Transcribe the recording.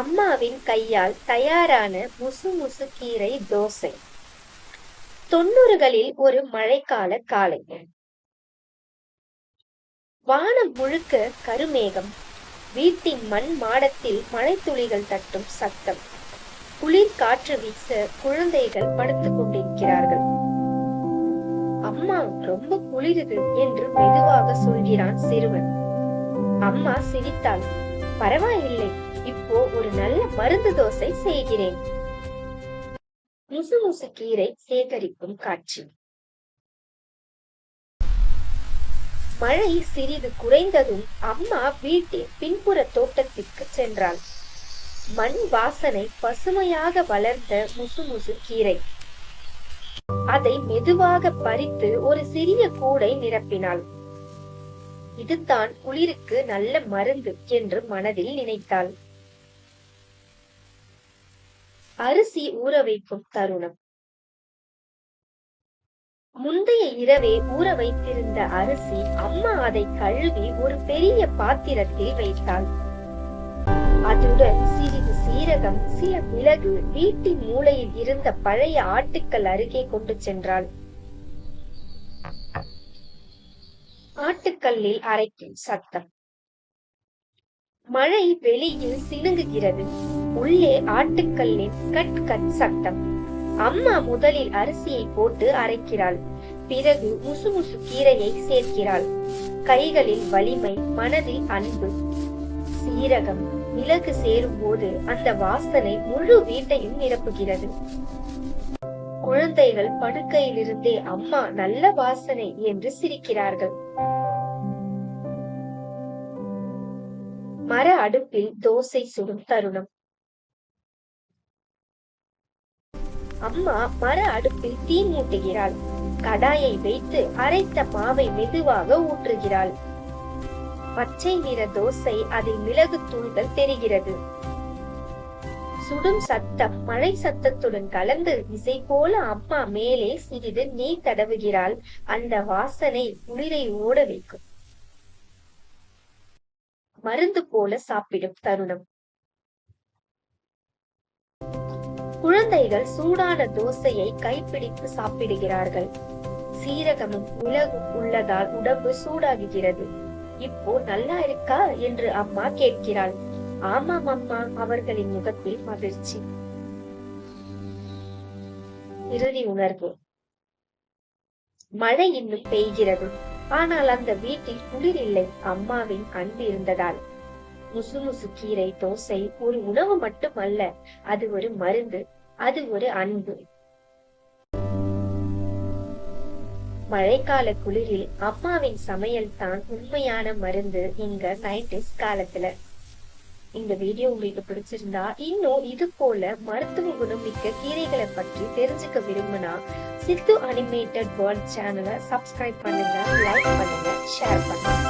அம்மாவின் கையால் தயாரான முசுமுசு கீரை தோசை. 90களில் ஒரு மழைக்கால காலை. வானம் முழுக்க கருமேகம். வீட்டின் மண் மாடத்தில் மழைத்துளிகள் தட்டும் சத்தம். குளிர் காற்று வீச குழந்தைகள் படுத்துக் கொண்டிருக்கிறார்கள். அம்மா, ரொம்ப குளிருது என்று மெதுவாக சொல்கிறான் சிறுவன். அம்மா சிரித்தாள். பரவாயில்லை, இப்போ ஒரு நல்ல மருந்து தோசை செய்கிறேன். முசுமுசு கீரை சேகரிக்கும் காட்சி. மழை சிறிது குறைந்ததும் அம்மா வீட்டின் பின்புற தோட்டத்திற்கு சென்றாள். மண் வாசனை பசுமையாக வளர்ந்த முசுமுசு கீரை. அதை மெதுவாக பறித்து ஒரு சிறிய கூடை நிரப்பினாள். இதுதான் குளிருக்கு நல்ல மருந்து என்று மனதில் நினைத்தாள். அரிசி ஊற வைக்கும் தருணம். முந்தைய இரவே ஊற வைத்திருந்த அரிசி அம்மா அதை கழுவி ஒரு பெரிய பாத்திரத்தில் வைத்தாள். அதுடன் சிறிது சீரகம், சில மிளகு, வீட்டின் மூலையில் இருந்த பழைய ஆட்டுக்கல் அருகே கொண்டு சென்றாள். ஆட்டுக்கல்லில் அரைக்கும் சத்தம். மழை வெளியில் சினுங்குகிறது. உள்ளே ஆட்டுக்கல்லின் கட் கட் சத்தம். அம்மா முதலில் அரிசியை போட்டு அரைக்கிறாள். பிறகு முசுமுசு கீரையை சேர்க்கிறாள். கைகளில் வலிமை, மனதில் அன்பு. சீரகம், மிளகு சேரும் போது அந்த வாசனை முழு வீட்டையும் நிரப்புகிறது. குழந்தைகள் படுக்கையிலிருந்தே அம்மா நல்ல வாசனை என்று சிரிக்கிறார்கள். மர அடுப்பில் தோசை சுடும் தருணம். அம்மா மர அடுப்பில் தீ மூட்டுகிறாள். கடாயை வைத்து அரைத்த மாவை மெதுவாக ஊற்றுகிறாள். பச்சை நிற தோசை, அதில் மிளகு தூள்கள் தெரிகிறது. சுடும் சத்தம் மழை சத்தத்துடன் கலந்து இசை போல அம்மா மேலே சிறிது நெய் தடவுகிறாள். அந்த வாசனை குளிரை ஓட வைக்கும். மருந்து போல சாப்பிடும் தருணம். குழந்தைகள் சூடான தோசையை கைப்பிடித்து சாப்பிடுகிறார்கள். சீரகமும் மிளகும் உள்ளதால் உடம்பு சூடாகுகிறது. இப்போ நல்லா இருக்கா என்று அம்மா கேட்கிறாள். ஆமாம் அம்மா, அவர்களின் முகத்தில் மகிழ்ச்சி. இறுதி உணர்வு. மழை இன்னும் பெய்கிறது. ஆனால் அந்த வீட்டில் குளிர் இல்லை, அம்மாவின் அன்பு இருந்ததால். முசுமுசு கீரை தோசை ஒரு உணவு மட்டுமல்ல, அது ஒரு மருந்து, அது ஒரு அன்பு. மழைக்கால குளிரில் அம்மாவின் சமையல் தான் உண்மையான மருந்து இங்க 90s காலத்துல. இந்த வீடியோ உங்களுக்கு பிடிச்சிருந்தா, இன்னும் இது போல மருத்துவ குணம் மிக்க கீரைகளை பற்றி தெரிஞ்சுக்க விரும்பினா சித்து அனிமேட்டட் வேர்ல்ட் சேனலை சப்ஸ்கிரைப் பண்ணுங்க, லைக் பண்ணுங்க, ஷேர் பண்ணுங்க.